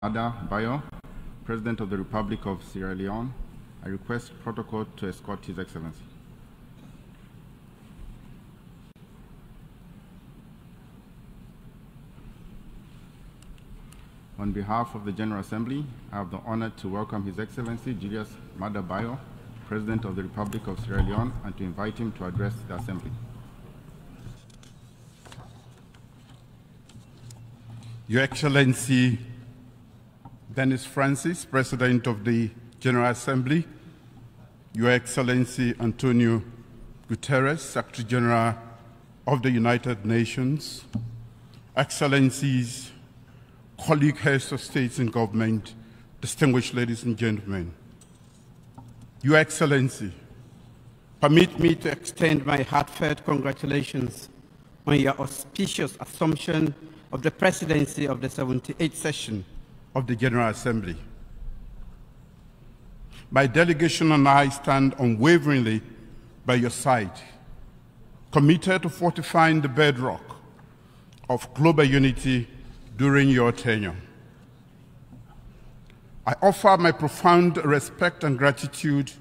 Ada Bayo, President of the Republic of Sierra Leone, I request protocol to escort His Excellency. On behalf of the General Assembly, I have the honor to welcome His Excellency Julius Maada Bio, President of the Republic of Sierra Leone, and to invite him to address the Assembly. Your Excellency Dennis Francis, President of the General Assembly, Your Excellency Antonio Guterres, Secretary General of the United Nations, Excellencies, colleague heads of states and government, distinguished ladies and gentlemen, Your Excellency, permit me to extend my heartfelt congratulations on your auspicious assumption of the presidency of the 78th session of the General Assembly. My delegation and I stand unwaveringly by your side, committed to fortifying the bedrock of global unity during your tenure. I offer my profound respect and gratitude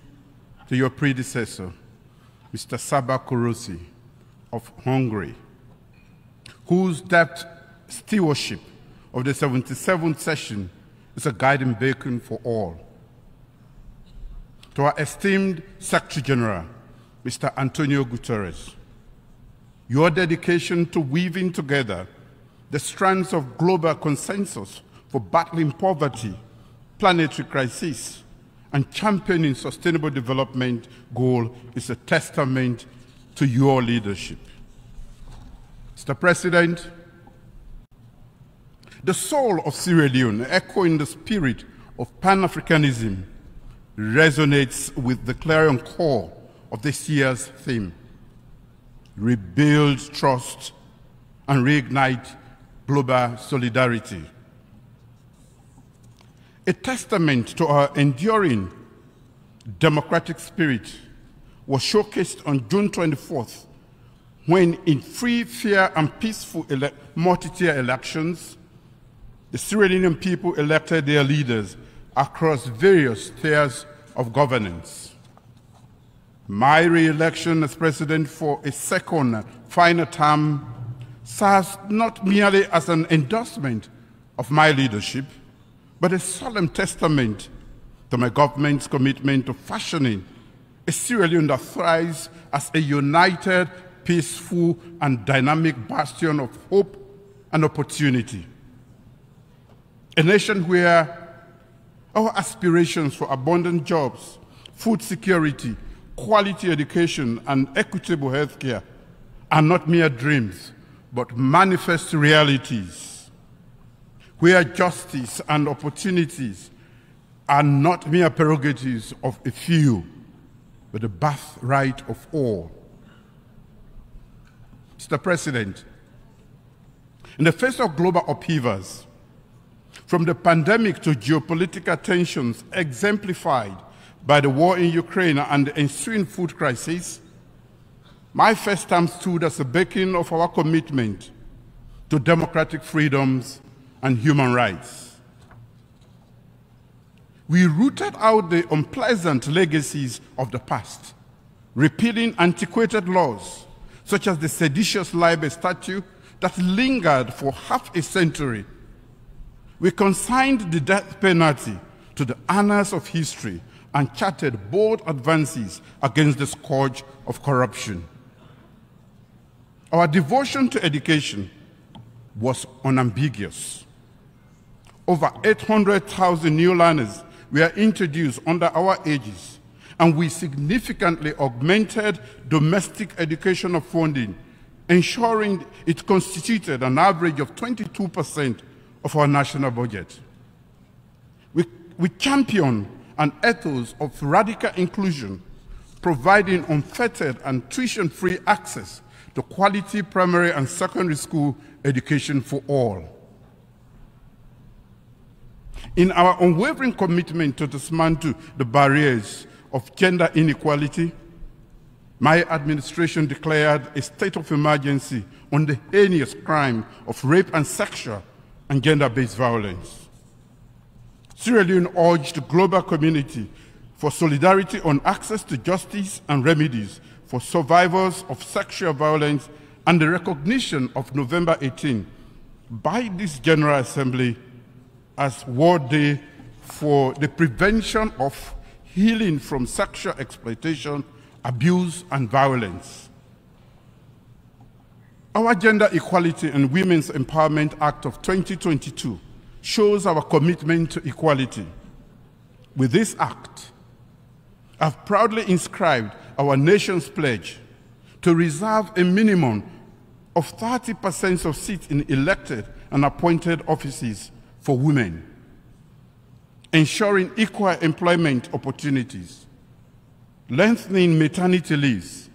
to your predecessor, Mr. Saba Kurusi of Hungary, whose depth stewardship of the 77th session is a guiding beacon for all. To our esteemed Secretary General, Mr. Antonio Guterres, your dedication to weaving together the strands of global consensus for battling poverty, planetary crisis, and championing sustainable development goal is a testament to your leadership. Mr. President, the soul of Sierra Leone, echoing the spirit of Pan-Africanism, resonates with the clarion call of this year's theme: rebuild trust and reignite global solidarity. A testament to our enduring democratic spirit was showcased on June 24th, when in free, fair, and peaceful multi-tier elections, the Sierra Leonean people elected their leaders across various tiers of governance. My re-election as president for a second final term serves not merely as an endorsement of my leadership, but a solemn testament to my government's commitment to fashioning a Sierra Leone that thrives as a united, peaceful, and dynamic bastion of hope and opportunity. A nation where our aspirations for abundant jobs, food security, quality education, and equitable healthcare are not mere dreams, but manifest realities, where justice and opportunities are not mere prerogatives of a few, but the birthright of all. Mr. President, in the face of global upheavals, from the pandemic to geopolitical tensions exemplified by the war in Ukraine and the ensuing food crisis, my first term stood as a beacon of our commitment to democratic freedoms and human rights. We rooted out the unpleasant legacies of the past, repealing antiquated laws such as the seditious libel statute that lingered for half a century. We consigned the death penalty to the annals of history and charted bold advances against the scourge of corruption. Our devotion to education was unambiguous. Over 800,000 new learners were introduced under our aegis, and we significantly augmented domestic educational funding, ensuring it constituted an average of 22% of our national budget. We championed an ethos of radical inclusion, providing unfettered and tuition-free access to quality primary and secondary school education for all. In our unwavering commitment to dismantle the barriers of gender inequality, my administration declared a state of emergency on the heinous crime of rape and sexual and gender-based violence. Sierra Leone urged the global community for solidarity on access to justice and remedies for survivors of sexual violence and the recognition of November 18 by this General Assembly as World Day for the prevention of healing from sexual exploitation, abuse, and violence. Our Gender Equality and Women's Empowerment Act of 2022 shows our commitment to equality. With this act, I've proudly inscribed our nation's pledge to reserve a minimum of 30% of seats in elected and appointed offices for women, ensuring equal employment opportunities, lengthening maternity leaves,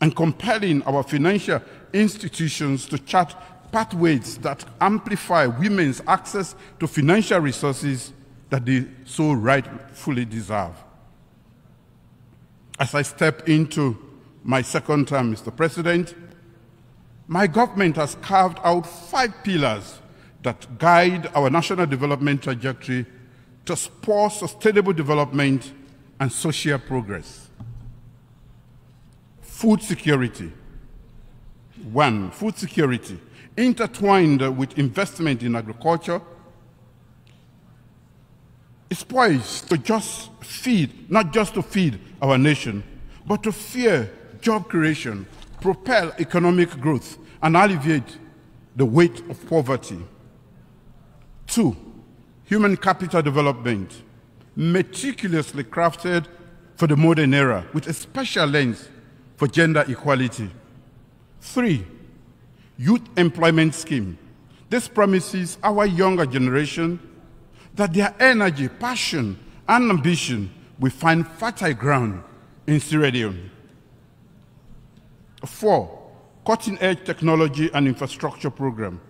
and compelling our financial institutions to chart pathways that amplify women's access to financial resources that they so rightfully deserve. As I step into my second term, Mr. President, my government has carved out 5 pillars that guide our national development trajectory to spur sustainable development and social progress. Food security. 1, food security, intertwined with investment in agriculture, is poised to not just to feed our nation, but to fuel job creation, propel economic growth, and alleviate the weight of poverty. 2, human capital development, meticulously crafted for the modern era with a special lens for gender equality. 3, youth employment scheme. This promises our younger generation that their energy, passion, and ambition will find fertile ground in Sierra Leone. 4, cutting-edge technology and infrastructure program.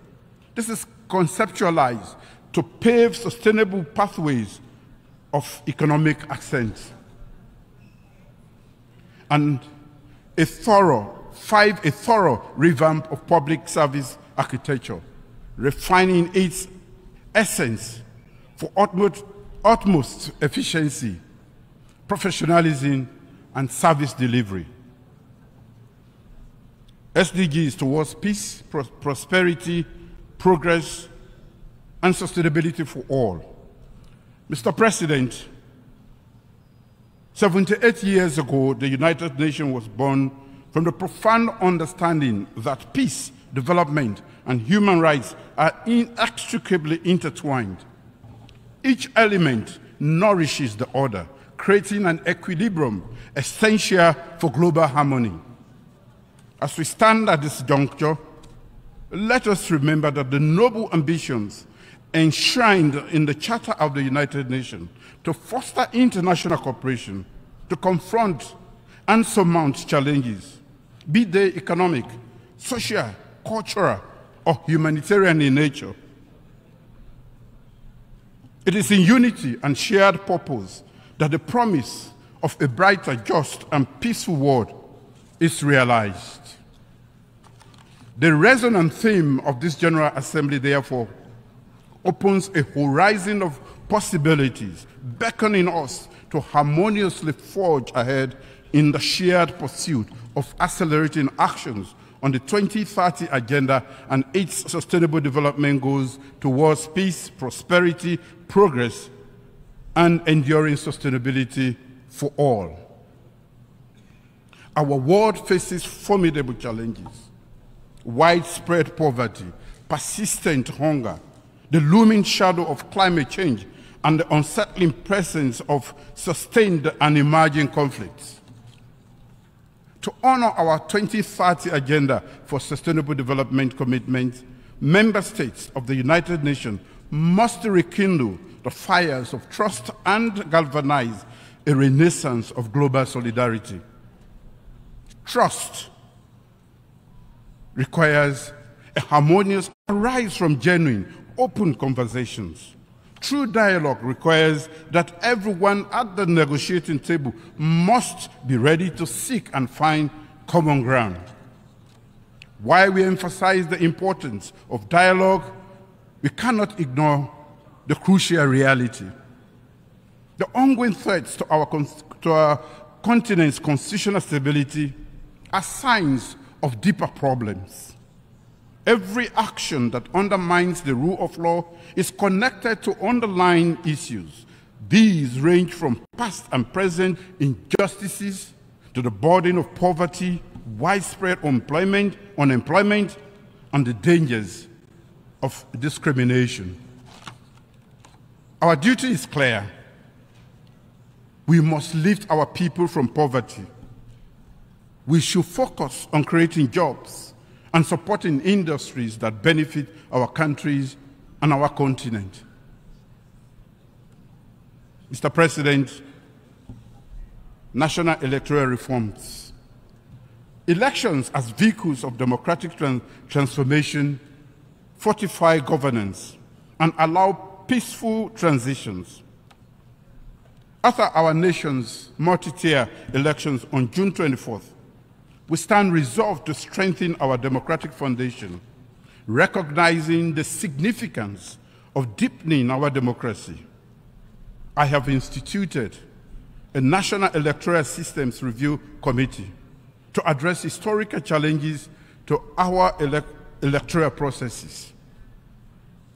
This is conceptualized to pave sustainable pathways of economic ascent. And a thorough revamp of public service architecture, refining its essence for utmost efficiency, professionalism, and service delivery. SDGs towards peace, prosperity, progress, and sustainability for all. Mr. President, 78 years ago, the United Nations was born from the profound understanding that peace, development, and human rights are inextricably intertwined. Each element nourishes the other, creating an equilibrium essential for global harmony. As we stand at this juncture, let us remember that the noble ambitions enshrined in the Charter of the United Nations to foster international cooperation, to confront and surmount challenges, be they economic, social, cultural, or humanitarian in nature. It is in unity and shared purpose that the promise of a brighter, just, and peaceful world is realized. The resonant theme of this General Assembly, therefore, opens a horizon of possibilities, beckoning us to harmoniously forge ahead in the shared pursuit of accelerating actions on the 2030 Agenda and its sustainable development goals towards peace, prosperity, progress, and enduring sustainability for all. Our world faces formidable challenges: widespread poverty, persistent hunger, the looming shadow of climate change, and the unsettling presence of sustained and emerging conflicts. To honor our 2030 Agenda for Sustainable Development commitments, member states of the United Nations must rekindle the fires of trust and galvanize a renaissance of global solidarity. Trust requires a harmonious rise from genuine, open conversations. True dialogue requires that everyone at the negotiating table must be ready to seek and find common ground. While we emphasize the importance of dialogue, we cannot ignore the crucial reality. The ongoing threats to our continent's constitutional stability are signs of deeper problems. Every action that undermines the rule of law is connected to underlying issues. These range from past and present injustices to the burden of poverty, widespread unemployment, and the dangers of discrimination. Our duty is clear. We must lift our people from poverty. We should focus on creating jobs and supporting industries that benefit our countries and our continent. Mr. President, national electoral reforms. Elections as vehicles of democratic transformation fortify governance and allow peaceful transitions. After our nation's multi-tier elections on June 24th, we stand resolved to strengthen our democratic foundation, recognizing the significance of deepening our democracy. I have instituted a National Electoral Systems Review Committee to address historical challenges to our electoral processes.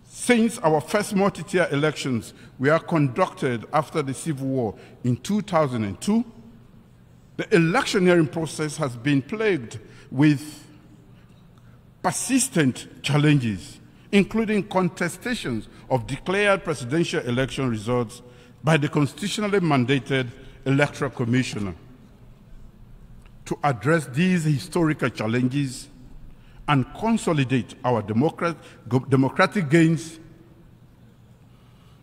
Since our first multi-tier elections were conducted after the Civil War in 2002, the electioneering process has been plagued with persistent challenges, including contestations of declared presidential election results by the constitutionally mandated Electoral Commissioner. To address these historical challenges and consolidate our democratic gains,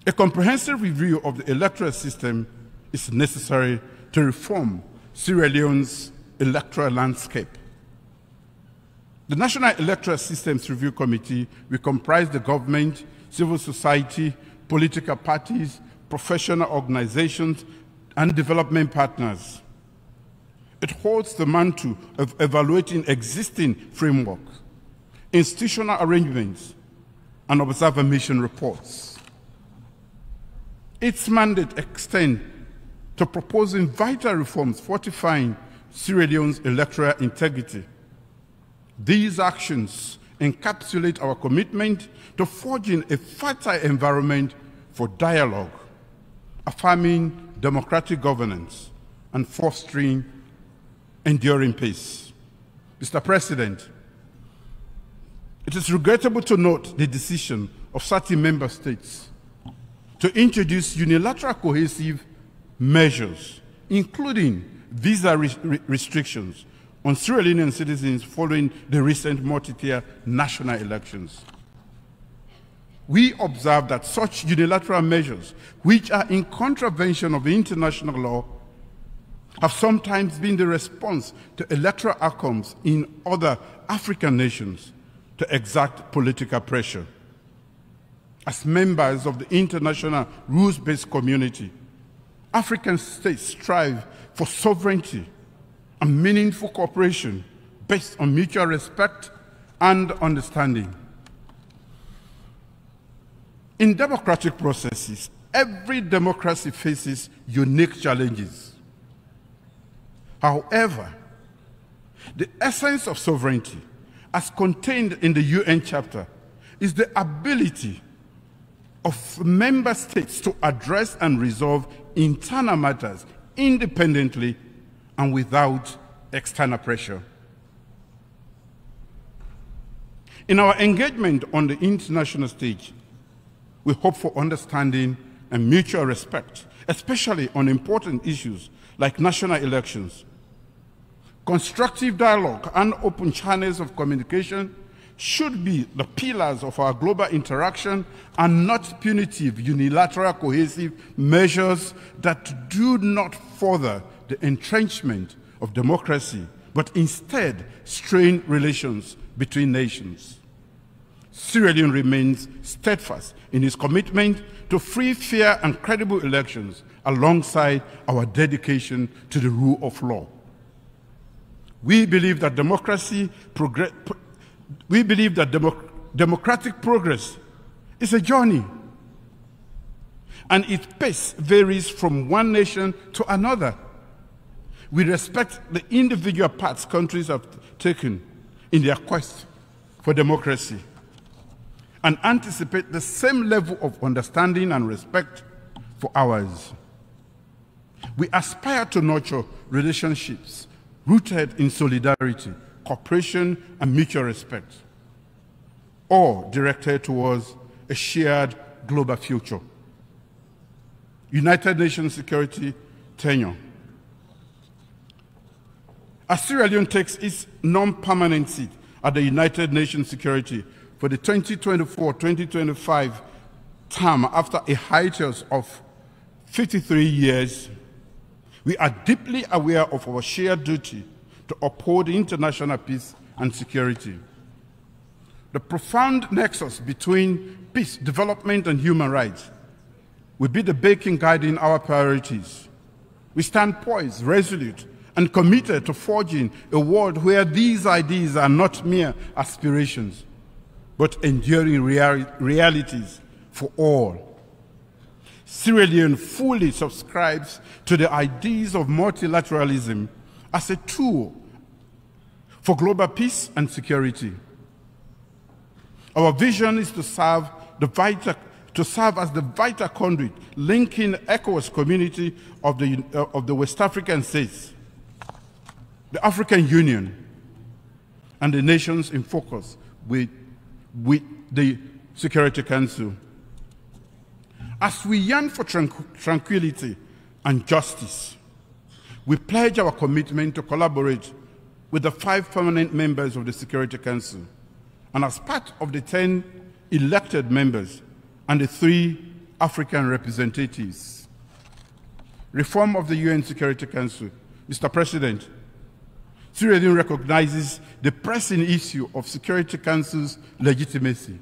a comprehensive review of the electoral system is necessary to reform Sierra Leone's electoral landscape. The National Electoral Systems Review Committee will comprise the government, civil society, political parties, professional organizations, and development partners. It holds the mantle of evaluating existing frameworks, institutional arrangements, and observer mission reports. Its mandate extends to proposing vital reforms fortifying Sierra Leone's electoral integrity. These actions encapsulate our commitment to forging a fertile environment for dialogue, affirming democratic governance, and fostering enduring peace. Mr. President, it is regrettable to note the decision of certain member states to introduce unilateral cohesive measures, including visa restrictions on Sierra Leonean citizens following the recent multi-tier national elections. We observe that such unilateral measures, which are in contravention of international law, have sometimes been the response to electoral outcomes in other African nations to exert political pressure. As members of the international rules-based community, African states strive for sovereignty and meaningful cooperation based on mutual respect and understanding. In democratic processes, every democracy faces unique challenges. However, the essence of sovereignty, as contained in the UN Charter, is the ability of member states to address and resolve internal matters independently and without external pressure. In our engagement on the international stage, we hope for understanding and mutual respect, especially on important issues like national elections. Constructive dialogue and open channels of communication should be the pillars of our global interaction and not punitive, unilateral, cohesive measures that do not further the entrenchment of democracy, but instead strain relations between nations. Sierra Leone remains steadfast in its commitment to free, fair, and credible elections alongside our dedication to the rule of law. We believe that democratic progress is a journey, and its pace varies from one nation to another. We respect the individual paths countries have taken in their quest for democracy and anticipate the same level of understanding and respect for ours. We aspire to nurture relationships rooted in solidarity, cooperation, and mutual respect, all directed towards a shared global future. United Nations Security Tenure. As Sierra Leone takes its non-permanent seat at the United Nations Security for the 2024-2025 term after a hiatus of 53 years, we are deeply aware of our shared duty to uphold international peace and security. The profound nexus between peace, development, and human rights will be the beacon guiding our priorities. We stand poised, resolute, and committed to forging a world where these ideas are not mere aspirations, but enduring realities for all. Sierra Leone fully subscribes to the ideas of multilateralism as a tool for global peace and security. Our vision is to serve as the vital conduit linking the ECOWAS community of the West African states, the African Union, and the nations in focus with the Security Council. As we yearn for tranquility and justice, we pledge our commitment to collaborate with the 5 permanent members of the Security Council and as part of the 10 elected members and the 3 African representatives. Reform of the UN Security Council. Mr. President, Sierra Leone recognizes the pressing issue of Security Council's legitimacy,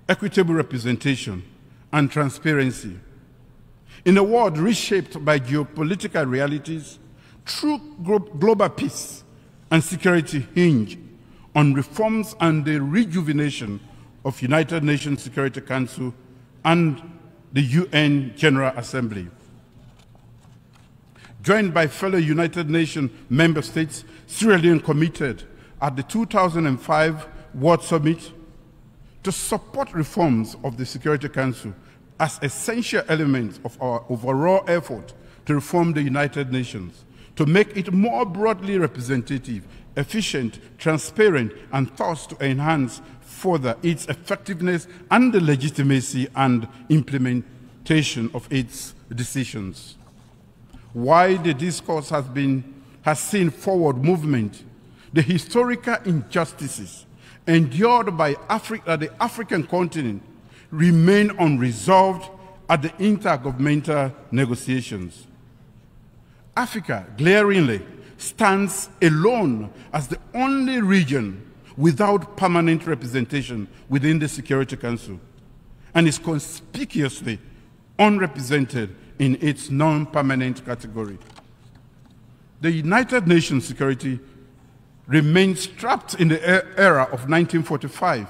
equitable representation, and transparency. In a world reshaped by geopolitical realities, true global peace and security hinge on reforms and the rejuvenation of United Nations Security Council and the UN General Assembly. Joined by fellow United Nations member states, Sierra Leone committed at the 2005 World Summit to support reforms of the Security Council as essential elements of our overall effort to reform the United Nations, to make it more broadly representative, efficient, transparent, and thus to enhance further its effectiveness and the legitimacy and implementation of its decisions. While the discourse has seen forward movement, the historical injustices endured by the African continent remain unresolved at the intergovernmental negotiations. Africa, glaringly, stands alone as the only region without permanent representation within the Security Council and is conspicuously unrepresented in its non-permanent category. The United Nations security remains trapped in the era of 1945,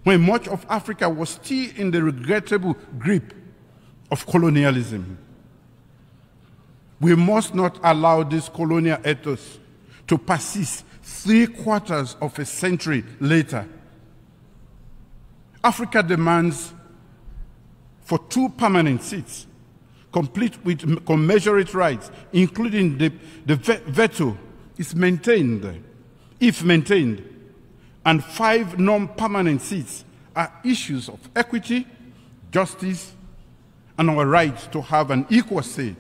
when much of Africa was still in the regrettable grip of colonialism. We must not allow this colonial ethos to persist 3/4 of a century later. Africa demands for 2 permanent seats, complete with commensurate rights, including the veto, is maintained, if maintained, and 5 non-permanent seats are issues of equity, justice, and our right to have an equal say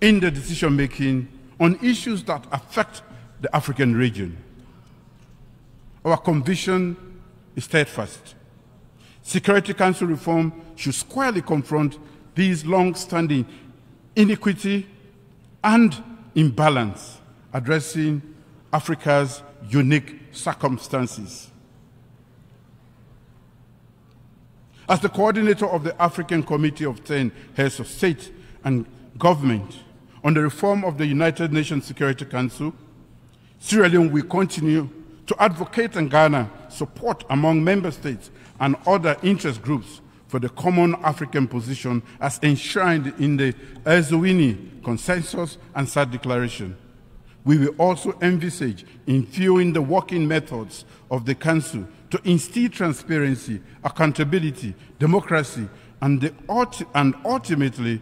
in the decision-making on issues that affect the African region. Our conviction is steadfast. Security Council reform should squarely confront these long-standing inequity and imbalance, addressing Africa's unique circumstances. As the coordinator of the African Committee of 10 Heads of State and Government on the reform of the United Nations Security Council, Sierra Leone will continue to advocate and garner support among member states and other interest groups for the common African position as enshrined in the Leone Consensus and SAD Declaration. We will also envisage infusing the working methods of the Council to instill transparency, accountability, democracy, and ultimately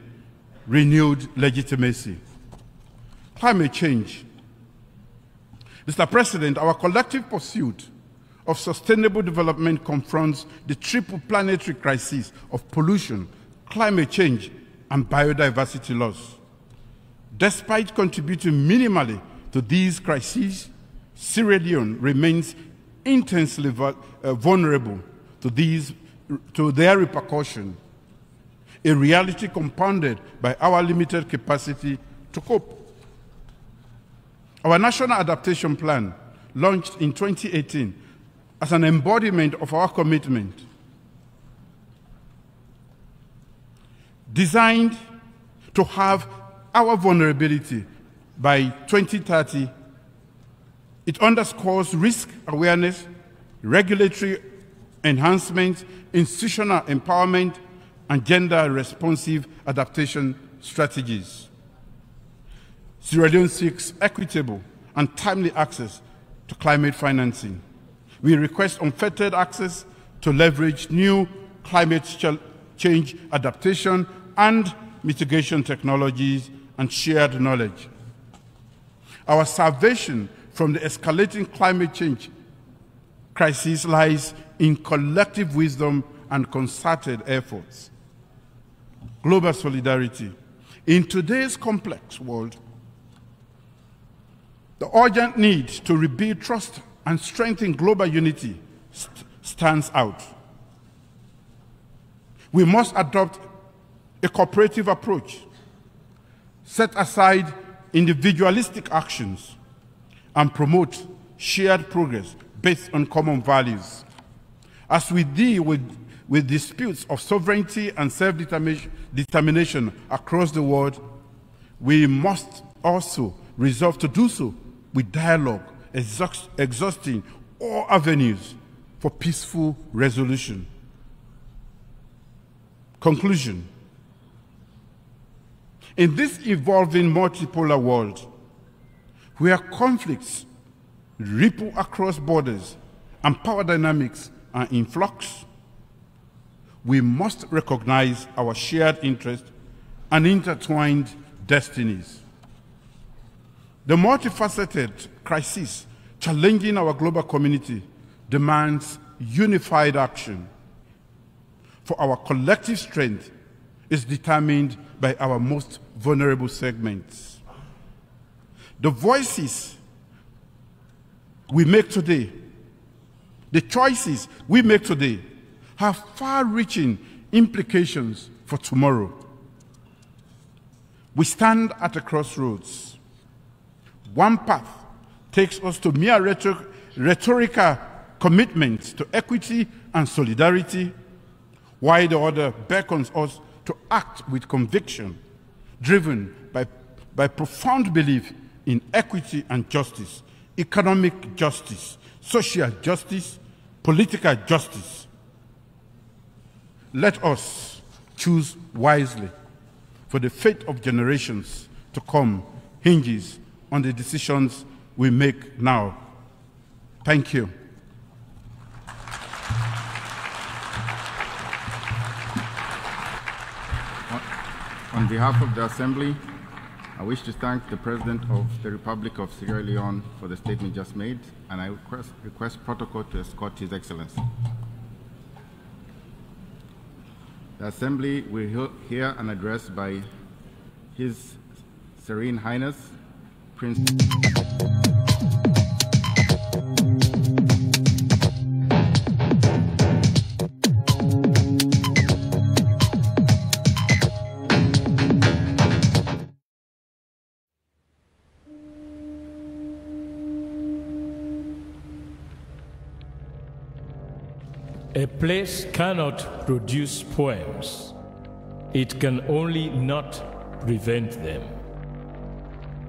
renewed legitimacy. Climate change. Mr. President, our collective pursuit of sustainable development confronts the triple planetary crises of pollution, climate change, and biodiversity loss. Despite contributing minimally to these crises, SierraLeone remains intensely vulnerable to their repercussion, a reality compounded by our limited capacity to cope. Our National Adaptation Plan, launched in 2018 as an embodiment of our commitment, designed to have our vulnerability by 2030, it underscores risk awareness, regulatory enhancement, institutional empowerment, and gender-responsive adaptation strategies. SierraLeone seeks equitable and timely access to climate financing. We request unfettered access to leverage new climate change adaptation and mitigation technologies and shared knowledge. Our salvation from the escalating climate change crisis lies in collective wisdom and concerted efforts. Global solidarity. In today's complex world, the urgent need to rebuild trust and strengthen global unity stands out. We must adopt a cooperative approach, set aside individualistic actions, and promote shared progress based on common values. As we deal with disputes of sovereignty and self-determination across the world, we must also resolve to do so with dialogue, exhausting all avenues for peaceful resolution. Conclusion. In this evolving multipolar world, where conflicts ripple across borders and power dynamics are in flux, we must recognize our shared interest and intertwined destinies. The multifaceted crisis challenging our global community demands unified action, for our collective strength is determined by our most vulnerable segments. The voices we make today, the choices we make today, have far-reaching implications for tomorrow. We stand at a crossroads. One path takes us to mere rhetorical commitments to equity and solidarity, while the other beckons us to act with conviction, driven by profound belief in equity and justice, economic justice, social justice, political justice. Let us choose wisely, for the fate of generations to come hinges on the decisions we make now. Thank you. On behalf of the Assembly, I wish to thank the President of the Republic of Sierra Leone for the statement just made, and I request protocol to escort His Excellency. The Assembly will hear an address by His Serene Highness, Prince. A place cannot produce poems. It can only not prevent them.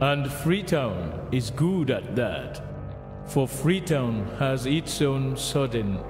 And Freetown is good at that, for Freetown has its own sudden